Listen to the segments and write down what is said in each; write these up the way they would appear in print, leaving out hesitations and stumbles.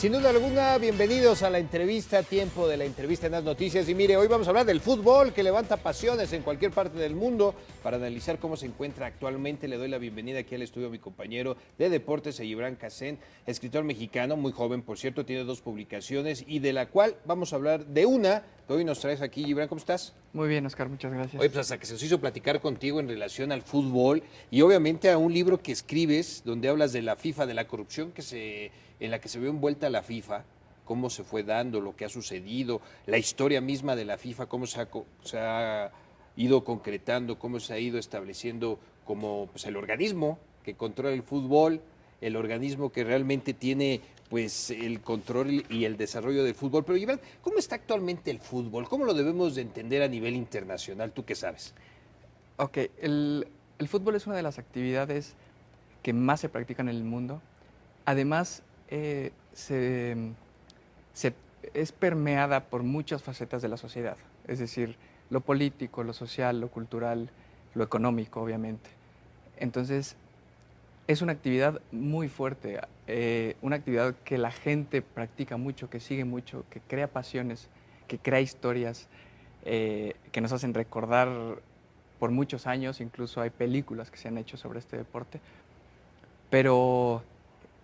Sin duda alguna, bienvenidos a la entrevista, tiempo de la entrevista en las noticias. Y mire, hoy vamos a hablar del fútbol que levanta pasiones en cualquier parte del mundo. Para analizar cómo se encuentra actualmente, le doy la bienvenida aquí al estudio a mi compañero de deportes, Gibran Casén, escritor mexicano, muy joven, por cierto, tiene 2 publicaciones y de la cual vamos a hablar de una que hoy nos traes aquí. Gibran, ¿cómo estás? Muy bien, Oscar, muchas gracias. Oye, pues hasta que se nos hizo platicar contigo en relación al fútbol y obviamente a un libro que escribes donde hablas de la FIFA, de la corrupción en la que se ve envuelta la FIFA, cómo se fue dando, lo que ha sucedido, la historia misma de la FIFA, cómo se ha ido concretando, cómo se ha ido estableciendo como pues, el organismo que controla el fútbol, el organismo que realmente tiene pues el control y el desarrollo del fútbol. Pero Iván, ¿cómo está actualmente el fútbol? ¿Cómo lo debemos de entender a nivel internacional? ¿Tú qué sabes? Ok, el fútbol es una de las actividades que más se practican en el mundo. Además, se- es permeada por muchas facetas de la sociedad, es decir, lo político, lo social, lo cultural, lo económico, obviamente. Entonces, es una actividad muy fuerte, una actividad que la gente practica mucho, que sigue mucho, que crea pasiones, que crea historias, que nos hacen recordar por muchos años. Incluso hay películas que se han hecho sobre este deporte, pero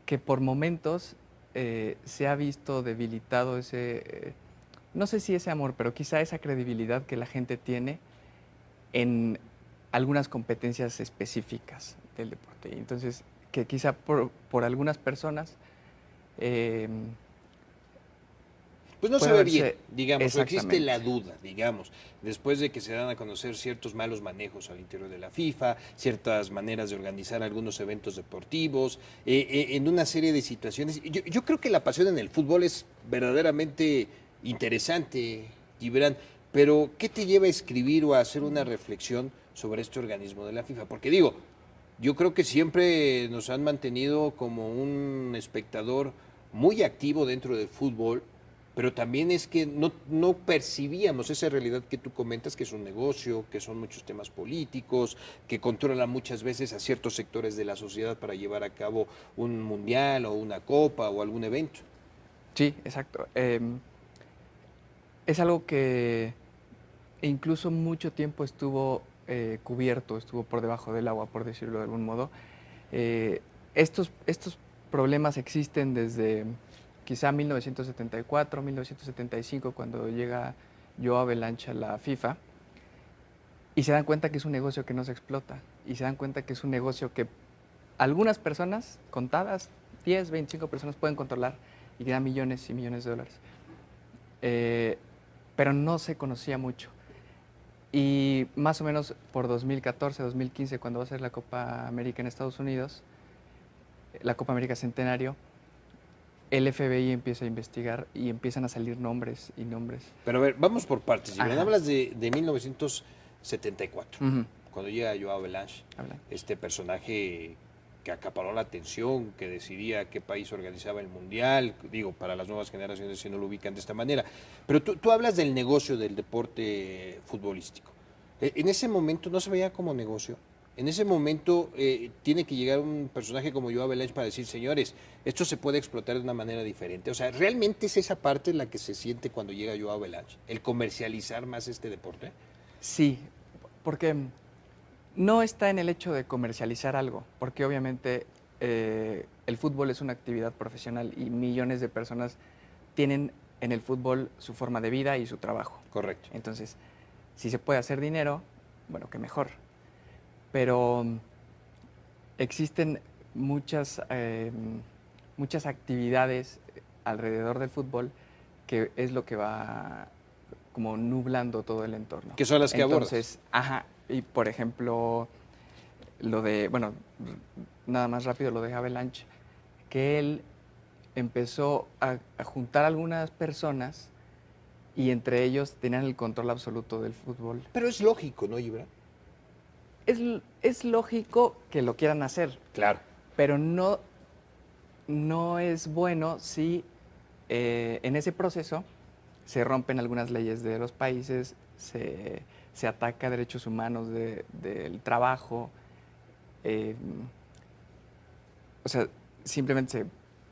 que por momentos se ha visto debilitado no sé si ese amor, pero quizá esa credibilidad que la gente tiene en algunas competencias específicas del deporte. Entonces, que quizá por algunas personas eh, Pues no se puede ve bien, verse digamos, o existe la exactamente. duda, digamos, después de que se dan a conocer ciertos malos manejos al interior de la FIFA, ciertas maneras de organizar algunos eventos deportivos, en una serie de situaciones. Yo creo que la pasión en el fútbol es verdaderamente interesante, Gibran, pero ¿qué te lleva a escribir o a hacer una reflexión sobre este organismo de la FIFA? Porque digo, yo creo que siempre nos han mantenido como un espectador muy activo dentro del fútbol, pero también es que no percibíamos esa realidad que tú comentas, que es un negocio, que son muchos temas políticos, que controla muchas veces a ciertos sectores de la sociedad para llevar a cabo un mundial o una copa o algún evento. Sí, exacto. Es algo que incluso mucho tiempo estuvo cubierto, estuvo por debajo del agua, por decirlo de algún modo. Eh, estos problemas existen desde quizá 1974, 1975, cuando llega Joe Avalanche a la FIFA, y se dan cuenta que es un negocio que no se explota, y se dan cuenta que es un negocio que algunas personas, contadas, 10, 25 personas pueden controlar y que da millones y millones de dólares. Eh, pero no se conocía mucho. Y más o menos por 2014, 2015, cuando va a ser la Copa América en Estados Unidos, la Copa América Centenario, el FBI empieza a investigar y empiezan a salir nombres y nombres. Pero a ver, vamos por partes, Gibran. Ajá. Hablas de 1974, Ujú. cuando llega Joao Belange, Hablan. este personaje que acaparó la atención, que decidía qué país organizaba el mundial, digo, para las nuevas generaciones si no lo ubican de esta manera. Pero tú hablas del negocio del deporte futbolístico. En ese momento no se veía como negocio. En ese momento tiene que llegar un personaje como Joao Belange para decir, señores, esto se puede explotar de una manera diferente. O sea, ¿realmente es esa parte en la que se siente cuando llega Joao Belange? ¿El comercializar más este deporte? Sí, porque no está en el hecho de comercializar algo, porque obviamente el fútbol es una actividad profesional y millones de personas tienen en el fútbol su forma de vida y su trabajo. Correcto. Entonces, si se puede hacer dinero, bueno, que mejor. Pero existen muchas actividades alrededor del fútbol que es lo que va como nublando todo el entorno. ¿Qué son las que abordas? Entonces, ajá, y por ejemplo, bueno, nada más rápido lo de Avalanche, que él empezó a juntar algunas personas y entre ellos tenían el control absoluto del fútbol. Pero es lógico, ¿no, Gibran? Es lógico que lo quieran hacer, Claro. pero no es bueno si en ese proceso se rompen algunas leyes de los países, se ataca derechos humanos del trabajo, eh, o sea, simplemente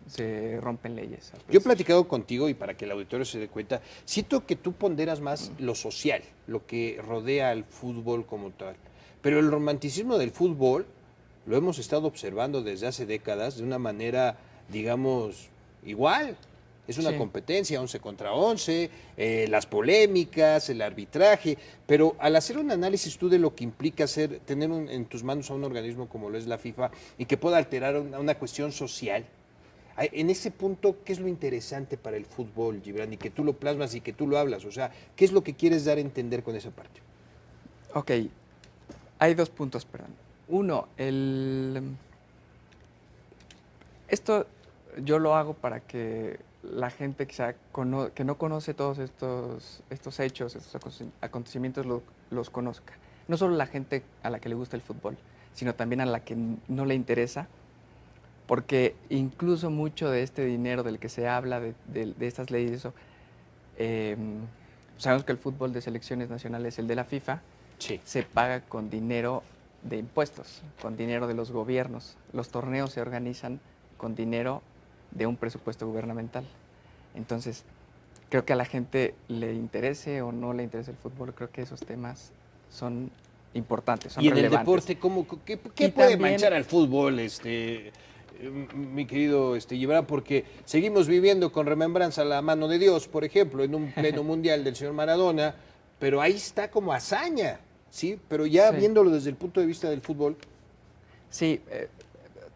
se rompen leyes. Yo he platicado contigo y para que el auditorio se dé cuenta, siento que tú ponderas más lo social, lo que rodea al fútbol como tal. Pero el romanticismo del fútbol lo hemos estado observando desde hace décadas de una manera, digamos, igual. Es una Sí. competencia, 11 contra 11, las polémicas, el arbitraje, pero al hacer un análisis tú de lo que implica tener en tus manos a un organismo como lo es la FIFA y que pueda alterar una cuestión social, en ese punto, ¿qué es lo interesante para el fútbol, Gibran? Y que tú lo plasmas y que tú lo hablas. O sea, ¿qué es lo que quieres dar a entender con esa parte? Ok, hay 2 puntos, perdón. Uno, esto yo lo hago para que la gente que no conoce todos estos hechos, estos acontecimientos, los conozca. No solo la gente a la que le gusta el fútbol, sino también a la que no le interesa, porque incluso mucho de este dinero del que se habla, de estas leyes, eso, eh, sabemos que el fútbol de selecciones nacionales, el de la FIFA, Sí. se paga con dinero de impuestos, con dinero de los gobiernos. Los torneos se organizan con dinero de un presupuesto gubernamental. Entonces, creo que a la gente le interese o no le interese el fútbol, creo que esos temas son importantes, son Y en el relevantes. deporte, ¿qué Y puede también, manchar al fútbol, mi querido Gibran? Porque seguimos viviendo con remembranza la mano de Dios, por ejemplo, en un pleno mundial del señor Maradona, pero ahí está como hazaña, ¿sí? Pero ya sí, viéndolo desde el punto de vista del fútbol, sí,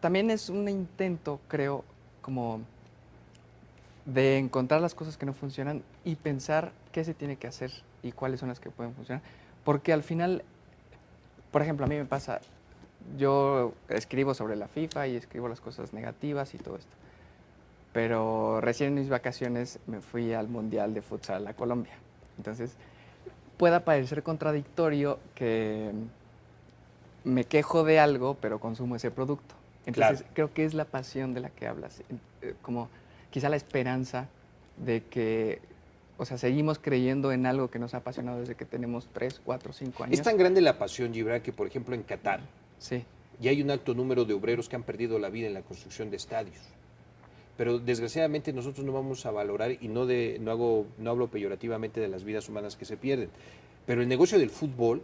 también es un intento, creo, como de encontrar las cosas que no funcionan y pensar qué se tiene que hacer y cuáles son las que pueden funcionar. Porque al final, por ejemplo, a mí me pasa, yo escribo sobre la FIFA y escribo las cosas negativas y todo esto. Pero recién en mis vacaciones me fui al Mundial de Futsal a Colombia. Entonces, pueda parecer contradictorio que me quejo de algo, pero consumo ese producto. claro. Entonces, creo que es la pasión de la que hablas, como quizá la esperanza de que, o sea, seguimos creyendo en algo que nos ha apasionado desde que tenemos 3, 4, 5 Es años. tan grande la pasión, Gibran, que por ejemplo en Qatar Sí, ya hay un alto número de obreros que han perdido la vida en la construcción de estadios. Pero desgraciadamente nosotros no vamos a valorar y no hablo peyorativamente de las vidas humanas que se pierden. Pero el negocio del fútbol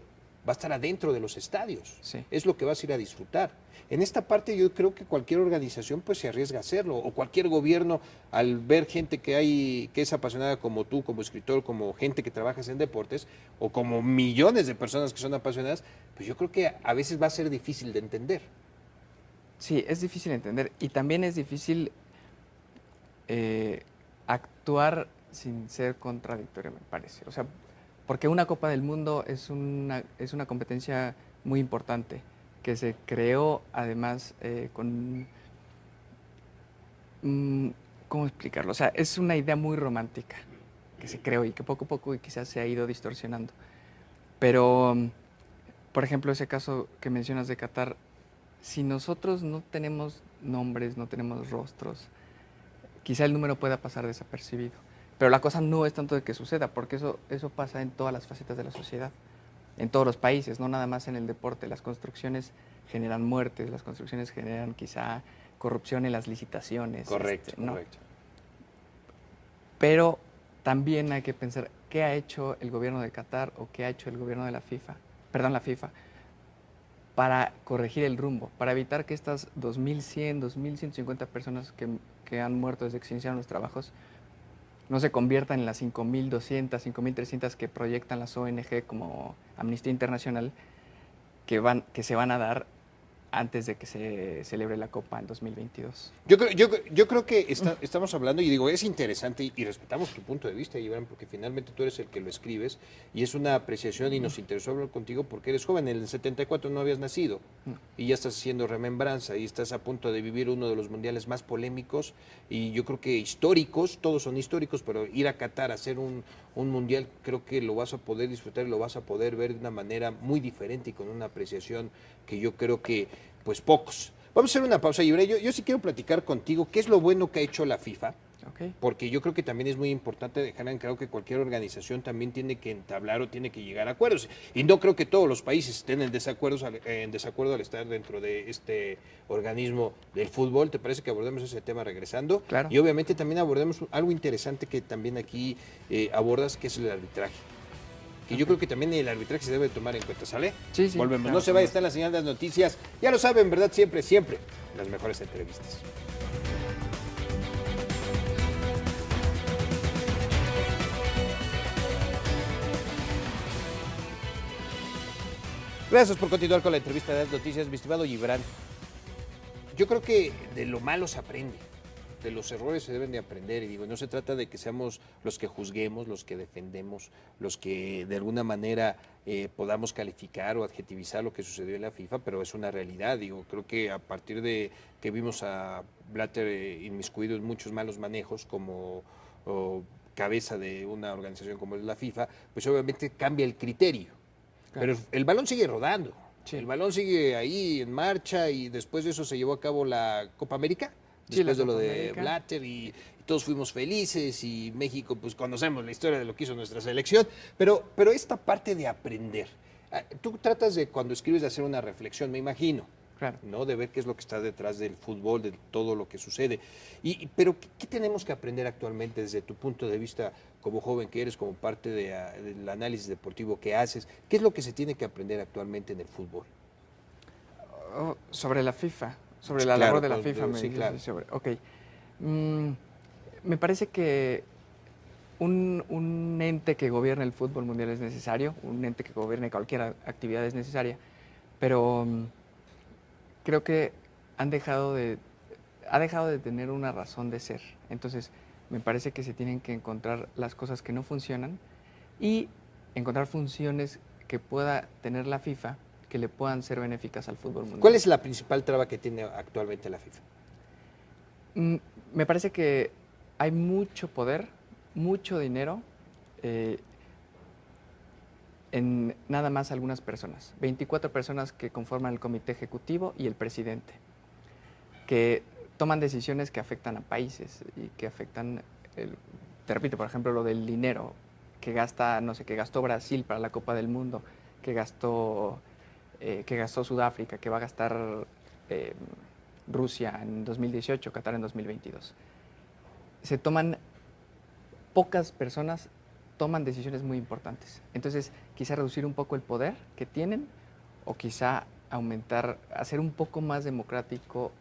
va a estar adentro de los estadios. sí. Es lo que vas a ir a disfrutar. En esta parte yo creo que cualquier organización pues se arriesga a hacerlo, o cualquier gobierno al ver gente que es apasionada como tú, como escritor, como gente que trabajas en deportes, o como millones de personas que son apasionadas, pues yo creo que a veces va a ser difícil de entender. Sí, es difícil entender y también es difícil actuar sin ser contradictorio, me parece. O sea, porque una Copa del Mundo es una competencia muy importante que se creó además con... ¿cómo explicarlo? O sea, es una idea muy romántica que se creó y que poco a poco y quizás se ha ido distorsionando. Pero, por ejemplo, ese caso que mencionas de Qatar, si nosotros no tenemos nombres, no tenemos rostros, quizá el número pueda pasar desapercibido. Pero la cosa no es tanto de que suceda, porque eso pasa en todas las facetas de la sociedad, en todos los países, no nada más en el deporte. Las construcciones generan muertes, las construcciones generan quizá corrupción en las licitaciones. Correcto, ¿No? correcto. Pero también hay que pensar qué ha hecho el gobierno de Qatar o qué ha hecho el gobierno de la FIFA, para corregir el rumbo, para evitar que estas 2.100, 2.150 personas que han muerto desde que se iniciaron los trabajos no se conviertan en las 5.200, 5.300 que proyectan las ONG como Amnistía Internacional, que se van a dar antes de que se celebre la Copa en 2022. Yo creo que estamos hablando, y digo, es interesante y respetamos tu punto de vista, Iván, porque finalmente tú eres el que lo escribes y es una apreciación y nos interesó hablar contigo porque eres joven, en el 74 no habías nacido y ya estás haciendo remembranza y estás a punto de vivir uno de los mundiales más polémicos y yo creo que históricos, todos son históricos, pero ir a Qatar a hacer un mundial creo que lo vas a poder disfrutar y lo vas a poder ver de una manera muy diferente y con una apreciación que yo creo que pues pocos. Vamos a hacer una pausa, Ibre. Yo sí quiero platicar contigo qué es lo bueno que ha hecho la FIFA Ok. Porque yo creo que también es muy importante dejar en claro que cualquier organización también tiene que entablar o tiene que llegar a acuerdos. Y no creo que todos los países estén en desacuerdo al estar dentro de este organismo del fútbol. ¿Te parece que abordemos ese tema regresando? Claro. Y obviamente también abordemos algo interesante que también aquí abordas, que es el arbitraje. Que yo Ok. creo que también el arbitraje se debe tomar en cuenta, ¿sale? Sí, sí. Volvemos. Claro, No se por vaya, supuesto. está en la señal de las noticias. Ya lo saben, ¿verdad? Siempre, siempre. Las mejores entrevistas. Gracias por continuar con la entrevista de las noticias, mi estimado Gibran. Yo creo que de lo malo se aprende, de los errores se deben de aprender, y digo, no se trata de que seamos los que juzguemos, los que defendemos, los que de alguna manera podamos calificar o adjetivizar lo que sucedió en la FIFA, pero es una realidad, digo, creo que a partir de que vimos a Blatter inmiscuido en muchos malos manejos como cabeza de una organización como es la FIFA, pues obviamente cambia el criterio. Claro. Pero el balón sigue rodando, Sí. el balón sigue ahí en marcha, y después de eso se llevó a cabo la Copa América, Sí, la después de lo Copa de América. Blatter, y todos fuimos felices, y México, pues conocemos la historia de lo que hizo nuestra selección, pero esta parte de aprender, tú tratas de, cuando escribes, de hacer una reflexión, me imagino, Claro. ¿no? De ver qué es lo que está detrás del fútbol, de todo lo que sucede. Pero, ¿qué tenemos que aprender actualmente desde tu punto de vista como joven que eres, como parte del análisis deportivo que haces? ¿Qué es lo que se tiene que aprender actualmente en el fútbol? Oh, sobre la FIFA, sobre Sí, la labor claro, de la FIFA, me sí, dices. claro. Ok. Mm, Me parece que un ente que gobierne el fútbol mundial es necesario, un ente que gobierne cualquier actividad es necesaria, pero creo que han dejado de, ha dejado de tener una razón de ser. Entonces, me parece que se tienen que encontrar las cosas que no funcionan y encontrar funciones que pueda tener la FIFA que le puedan ser benéficas al fútbol mundial. ¿Cuál es la principal traba que tiene actualmente la FIFA? Mm, Me parece que hay mucho poder, mucho dinero eh, en nada más algunas personas. 24 personas que conforman el comité ejecutivo y el presidente, que toman decisiones que afectan a países y que afectan, te repito, por ejemplo, lo del dinero que gasta, no sé, que gastó Brasil para la Copa del Mundo, que gastó Sudáfrica, que va a gastar eh, Rusia en 2018, Qatar en 2022. Se toman, pocas personas toman decisiones muy importantes. Entonces, quizá reducir un poco el poder que tienen o quizá aumentar, hacer un poco más democrático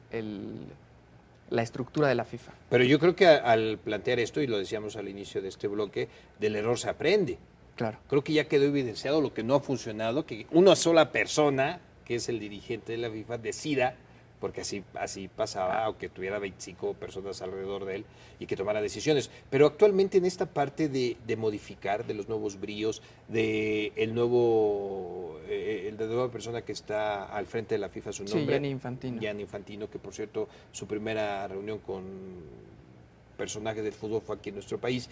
la estructura de la FIFA. Pero yo creo que al plantear esto, y lo decíamos al inicio de este bloque, del error se aprende. Claro. Creo que ya quedó evidenciado lo que no ha funcionado, que una sola persona, que es el dirigente de la FIFA, decida, porque así pasaba, aunque tuviera 25 personas alrededor de él, y que tomara decisiones. Pero actualmente en esta parte de modificar, de los nuevos bríos, de el de nueva persona que está al frente de la FIFA, su Sí, nombre, Gianni Infantino. Gianni Infantino, que por cierto, su primera reunión con personajes del fútbol fue aquí en nuestro país.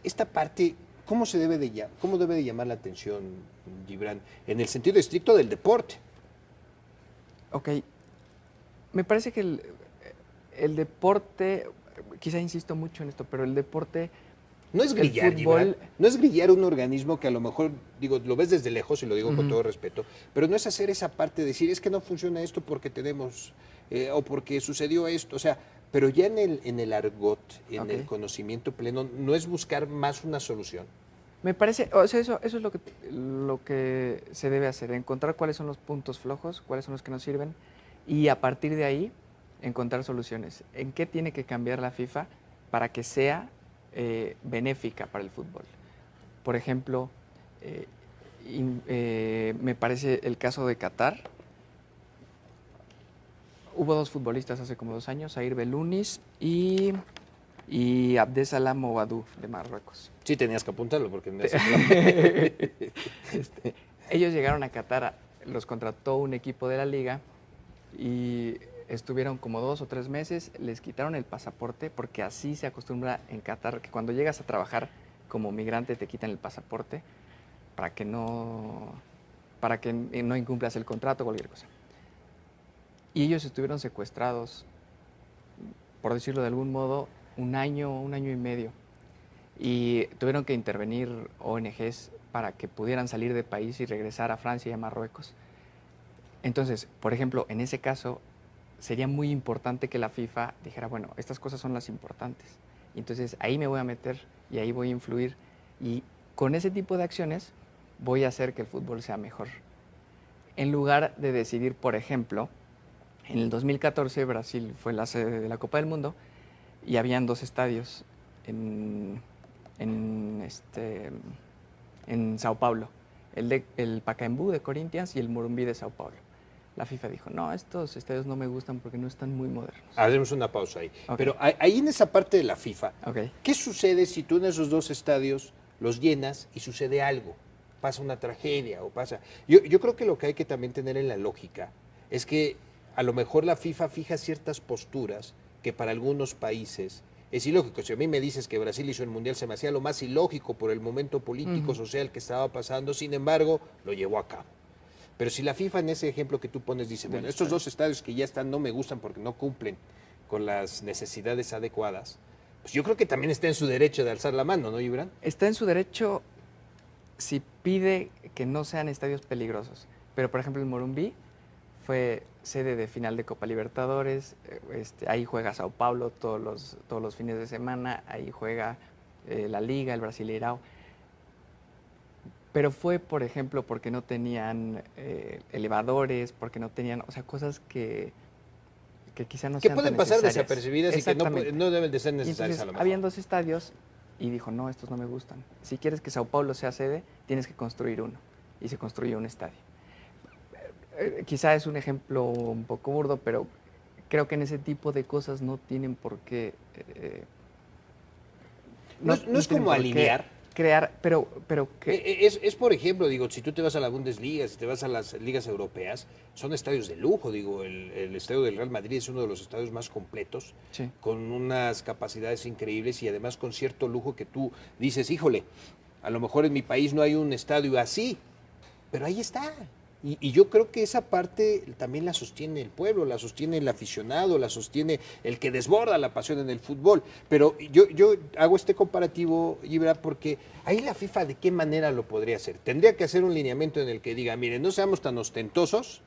Esta parte, ¿cómo debe de llamar la atención, Gibran, en el sentido estricto del deporte? Ok. Me parece que el deporte, quizá insisto mucho en esto, pero el deporte, No es el grillar, fútbol... Gibran, no es grillar un organismo que a lo mejor, digo, lo ves desde lejos y lo digo con todo respeto, pero no es hacer esa parte de decir, es que no funciona esto porque tenemos, o porque sucedió esto, o sea, pero ya en el argot, en el Ok. conocimiento pleno, no es buscar más una solución. Me parece, o sea, eso es lo que se debe hacer, encontrar cuáles son los puntos flojos, cuáles son los que nos sirven, y a partir de ahí encontrar soluciones. ¿En qué tiene que cambiar la FIFA para que sea benéfica para el fútbol? Por ejemplo, me parece el caso de Qatar. Hubo dos futbolistas hace como 2 años, Zaïre Belounis y Abdesalam Ouaddou de Marruecos. Sí tenías que apuntarlo porque no es Ellos llegaron a Qatar, los contrató un equipo de la liga y estuvieron como 2 o 3 meses, les quitaron el pasaporte porque así se acostumbra en Qatar, que cuando llegas a trabajar como migrante te quitan el pasaporte para que no incumplas el contrato o cualquier cosa. Y ellos estuvieron secuestrados, por decirlo de algún modo, un año y medio. Y tuvieron que intervenir ONGs para que pudieran salir del país y regresar a Francia y a Marruecos. Entonces, por ejemplo, en ese caso, sería muy importante que la FIFA dijera, bueno, estas cosas son las importantes. Y entonces ahí me voy a meter y ahí voy a influir. Y con ese tipo de acciones voy a hacer que el fútbol sea mejor. En lugar de decidir, por ejemplo, en el 2014 Brasil fue la sede de la Copa del Mundo y habían dos estadios en, en Sao Paulo, el Pacaembu de Corinthians y el Morumbi de Sao Paulo. La FIFA dijo, no, estos estadios no me gustan porque no están muy modernos. Hacemos una pausa ahí. Ok. Pero ahí en esa parte de la FIFA, Okay. ¿qué sucede si tú en esos dos estadios los llenas y sucede algo? Pasa una tragedia o pasa... Yo creo que lo que hay que también tener en la lógica es que a lo mejor la FIFA fija ciertas posturas que para algunos países es ilógico. Si a mí me dices que Brasil hizo el Mundial, se me hacía lo más ilógico por el momento político, social que estaba pasando, sin embargo, lo llevó a cabo. Pero si la FIFA en ese ejemplo que tú pones dice, bueno, estos dos estadios que ya están no me gustan porque no cumplen con las necesidades adecuadas, pues yo creo que también está en su derecho de alzar la mano, ¿no, Gibran? Está en su derecho si pide que no sean estadios peligrosos. Pero, por ejemplo, el Morumbi fue sede de final de Copa Libertadores, ahí juega Sao Paulo todos los fines de semana, ahí juega la Liga, el Brasileirao. Pero fue, por ejemplo, porque no tenían elevadores, porque no tenían, o sea, cosas que quizá no Que sean pueden tan pasar necesarias. desapercibidas y que no deben de ser Y necesarias entonces, a lo mejor. habían dos estadios y dijo, no, estos no me gustan. Si quieres que Sao Paulo sea sede, tienes que construir uno. Y se construyó un estadio. Quizá es un ejemplo un poco burdo, pero creo que en ese tipo de cosas no tienen por qué... No es tienen como por qué alinear. crear, pero que... Es, por ejemplo, digo, si tú te vas a la Bundesliga, si te vas a las ligas europeas, son estadios de lujo, digo, el estadio del Real Madrid es uno de los estadios más completos, Sí. con unas capacidades increíbles y además con cierto lujo que tú dices, híjole, a lo mejor en mi país no hay un estadio así, pero ahí está. Y yo creo que esa parte también la sostiene el pueblo, la sostiene el aficionado, la sostiene el que desborda la pasión en el fútbol. Pero yo hago este comparativo, Ibra, porque ahí la FIFA de qué manera lo podría hacer. Tendría que hacer un lineamiento en el que diga, miren, no seamos tan ostentosos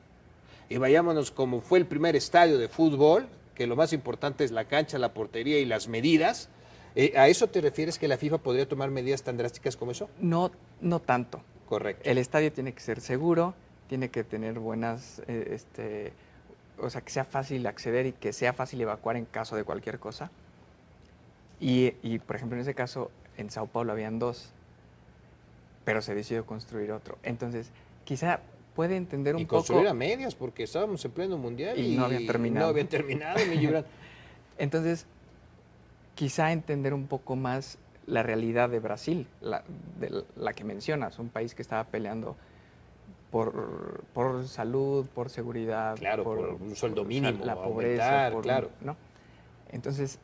y vayámonos como fue el primer estadio de fútbol, que lo más importante es la cancha, la portería y las medidas. ¿A eso te refieres que la FIFA podría tomar medidas tan drásticas como eso? No, no tanto. Correcto. El estadio tiene que ser seguro, tiene que tener buenas, o sea, que sea fácil acceder y que sea fácil evacuar en caso de cualquier cosa. Y, por ejemplo, en ese caso, en Sao Paulo habían dos, pero se decidió construir otro. Entonces, quizá puede entender un Y construir poco... a medias, porque estábamos en pleno mundial Y no habían terminado. No habían terminado, mi Gibran. Entonces, quizá entender un poco más la realidad de Brasil, de la que mencionas, un país que estaba peleando por salud, por seguridad, Claro, por un sueldo mínimo, la pobreza, aumentar, claro. ¿no? Entonces,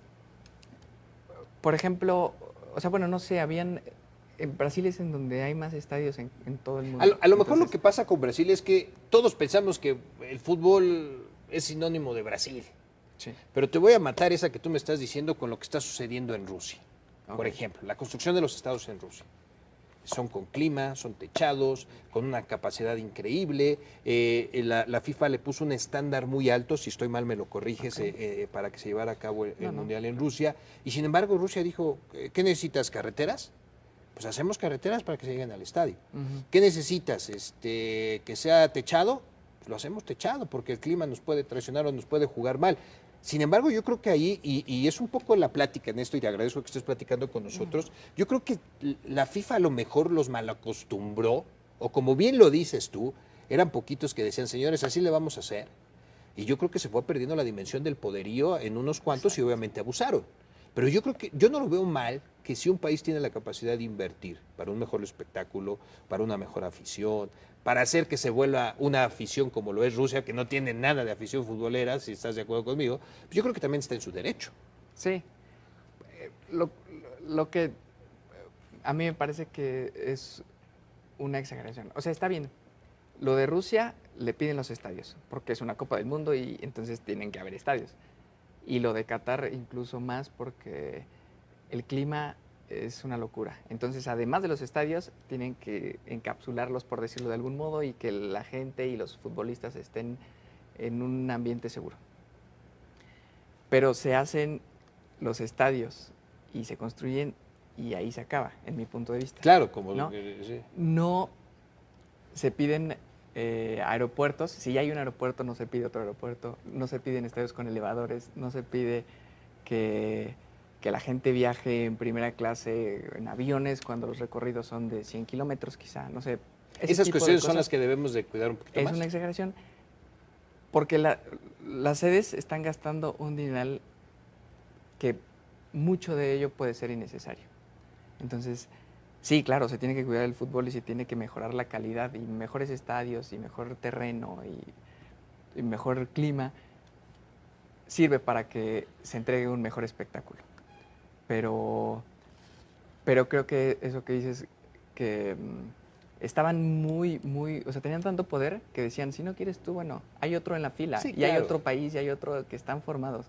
por ejemplo, o sea, bueno, no sé, en Brasil es en donde hay más estadios en todo el mundo. A lo mejor lo que pasa con Brasil es que todos pensamos que el fútbol es sinónimo de Brasil. Sí. Pero te voy a matar esa que tú me estás diciendo con lo que está sucediendo en Rusia. Por Ok. ejemplo, la construcción de los estados en Rusia. Son con clima, son techados, con una capacidad increíble. La FIFA le puso un estándar muy alto, si estoy mal me lo corriges, para que se llevara a cabo el Mundial en Rusia. Y sin embargo Rusia dijo, ¿qué necesitas? ¿Carreteras? Pues hacemos carreteras para que se lleguen al estadio. ¿Qué necesitas? ¿Que sea techado? Pues lo hacemos techado, porque el clima nos puede traicionar o nos puede jugar mal. Sin embargo, yo creo que ahí, y es un poco la plática en esto, y te agradezco que estés platicando con nosotros, yo creo que la FIFA a lo mejor los malacostumbró, o como bien lo dices tú, eran poquitos que decían, señores, así le vamos a hacer. Y yo creo que se fue perdiendo la dimensión del poderío en unos cuantos y obviamente abusaron. Pero yo creo que yo no lo veo mal que si un país tiene la capacidad de invertir para un mejor espectáculo, para una mejor afición, para hacer que se vuelva una afición como lo es Rusia, que no tiene nada de afición futbolera, si estás de acuerdo conmigo, pues yo creo que también está en su derecho. Sí. Lo que a mí me parece que es una exageración. O sea, está bien. Lo de Rusia le piden los estadios, porque es una Copa del Mundo y entonces tienen que haber estadios. Y lo de Qatar incluso más porque el clima es una locura. Entonces, además de los estadios, tienen que encapsularlos, por decirlo de algún modo, y que la gente y los futbolistas estén en un ambiente seguro. Pero se hacen los estadios y se construyen y ahí se acaba, en mi punto de vista. Claro, como... ¿No? Sí. No se piden aeropuertos. Si hay un aeropuerto, no se pide otro aeropuerto. No se piden estadios con elevadores. No se pide que la gente viaje en primera clase en aviones cuando los recorridos son de 100 kilómetros, quizá. No sé. Esas cuestiones son las que debemos de cuidar un poquito más. Es una exageración porque las sedes están gastando un dineral que mucho de ello puede ser innecesario. Entonces, sí, claro, se tiene que cuidar el fútbol y se tiene que mejorar la calidad y mejores estadios y mejor terreno y mejor clima. Sirve para que se entregue un mejor espectáculo. Pero creo que eso que dices, que estaban o sea, tenían tanto poder que decían, si no quieres tú, bueno, hay otro en la fila, Sí, y claro. hay otro país, y hay otro que están formados.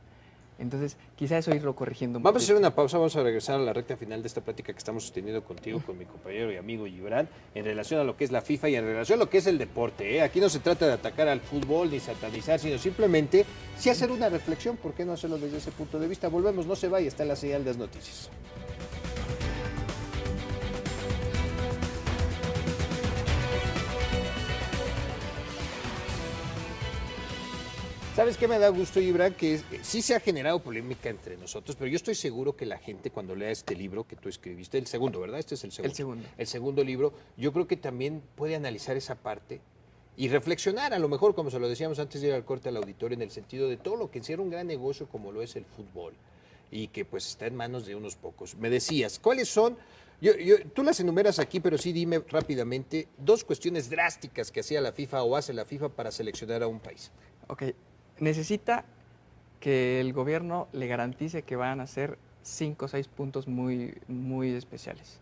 Entonces, quizá eso irlo corrigiendo un Vamos a hacer poquito. una pausa, vamos a regresar a la recta final de esta plática que estamos sosteniendo contigo, con mi compañero y amigo Gibran, en relación a lo que es la FIFA y en relación a lo que es el deporte, ¿eh? Aquí no se trata de atacar al fútbol ni satanizar, sino simplemente sí hacer una reflexión, ¿por qué no hacerlo desde ese punto de vista? Volvemos, no se vaya, está en la señal de las noticias. ¿Sabes qué me da gusto, Gibran? Que sí se ha generado polémica entre nosotros, pero yo estoy seguro que la gente cuando lea este libro que tú escribiste, el segundo, ¿verdad? Este es el segundo. El segundo. El segundo libro, yo creo que también puede analizar esa parte y reflexionar, a lo mejor, como se lo decíamos antes de ir al corte al auditorio, en el sentido de todo lo que encierra un gran negocio como lo es el fútbol y que pues está en manos de unos pocos. Me decías, ¿cuáles son? Tú las enumeras aquí, pero sí dime rápidamente dos cuestiones drásticas que hacía la FIFA o hace la FIFA para seleccionar a un país. Ok, necesita que el gobierno le garantice que van a ser 5 o 6 puntos muy, muy especiales.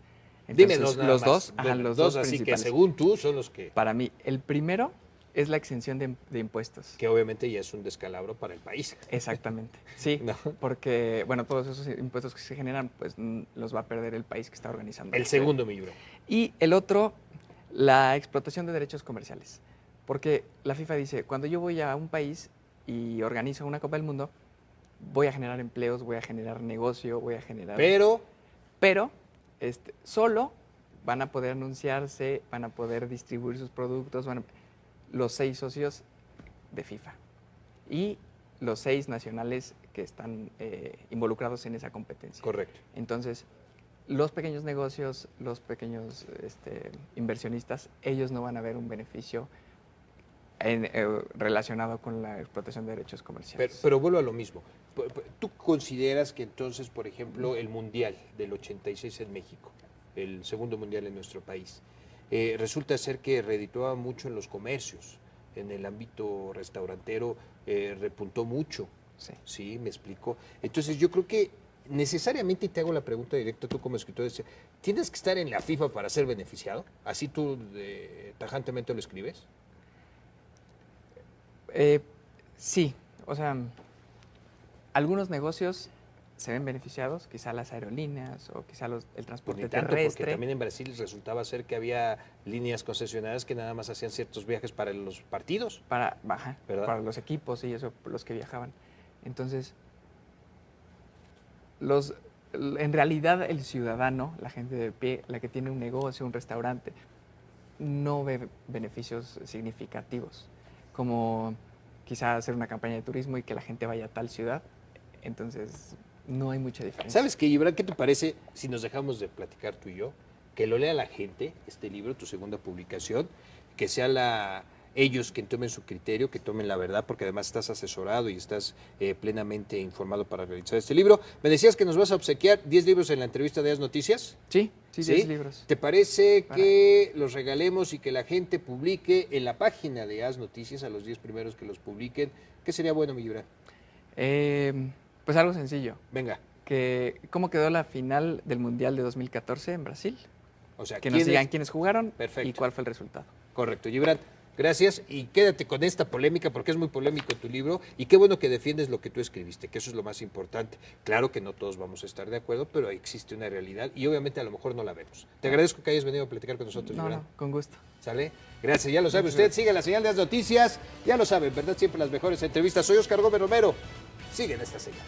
Dime dos nada los más. dos, ajá, los dos así principales. que según tú son los que... Para mí, el primero es la exención de impuestos. Que obviamente ya es un descalabro para el país. Exactamente, sí, ¿No? porque, bueno, todos esos impuestos que se generan, pues los va a perder el país que está organizando. El segundo, mi libro. Y el otro, la explotación de derechos comerciales. Porque la FIFA dice, cuando yo voy a un país y organizo una Copa del Mundo, voy a generar empleos, voy a generar negocio, voy a generar... Pero solo van a poder anunciarse, van a poder distribuir sus productos, los 6 socios de FIFA y los 6 nacionales que están involucrados en esa competencia. Correcto. Entonces, los pequeños negocios, los pequeños inversionistas, ellos no van a ver un beneficio relacionado con la explotación de derechos comerciales. Pero vuelvo a lo mismo. ¿Tú consideras que entonces, por ejemplo, el Mundial del 86 en México, el segundo Mundial en nuestro país, resulta ser que redituaba mucho en los comercios, en el ámbito restaurantero, repuntó mucho? Sí. Sí, me explico. Entonces yo creo que necesariamente, y te hago la pregunta directa, tú como escritor, ¿tienes que estar en la FIFA para ser beneficiado? ¿Así tú tajantemente lo escribes? Sí, o sea, algunos negocios se ven beneficiados, quizá las aerolíneas o quizá el transporte Pues ni tanto, terrestre. porque también en Brasil resultaba ser que había líneas concesionarias que nada más hacían ciertos viajes para los partidos. Para los equipos y eso, los que viajaban. Entonces, en realidad el ciudadano, la gente de pie, la que tiene un negocio, un restaurante, no ve beneficios significativos, como quizá hacer una campaña de turismo y que la gente vaya a tal ciudad. Entonces, no hay mucha diferencia. ¿Sabes qué, Gibran? ¿Qué te parece si nos dejamos de platicar tú y yo? Que lo lea la gente, este libro, tu segunda publicación, que sea ellos quien tomen su criterio, que tomen la verdad, porque además estás asesorado y estás plenamente informado para realizar este libro. Me decías que nos vas a obsequiar 10 libros en la entrevista de As Noticias. Sí, 10 libros. ¿Te parece que los regalemos y que la gente publique en la página de As Noticias a los 10 primeros que los publiquen? ¿Qué sería bueno, mi Gibran? Pues algo sencillo. Venga. ¿Cómo quedó la final del Mundial de 2014 en Brasil? O sea, que nos digan quiénes jugaron. Perfecto. Y cuál fue el resultado. Correcto. Gibran, Gracias y quédate con esta polémica porque es muy polémico tu libro y qué bueno que defiendes lo que tú escribiste, que eso es lo más importante. Claro que no todos vamos a estar de acuerdo, pero existe una realidad y obviamente a lo mejor no la vemos. Te agradezco que hayas venido a platicar con nosotros, Gibran. No, con gusto. ¿Sale? Gracias, ya lo sabe usted, sigue la señal de las noticias, ya lo saben, ¿verdad? Siempre las mejores entrevistas. Soy Oscar Gómez Romero, siguen esta señal.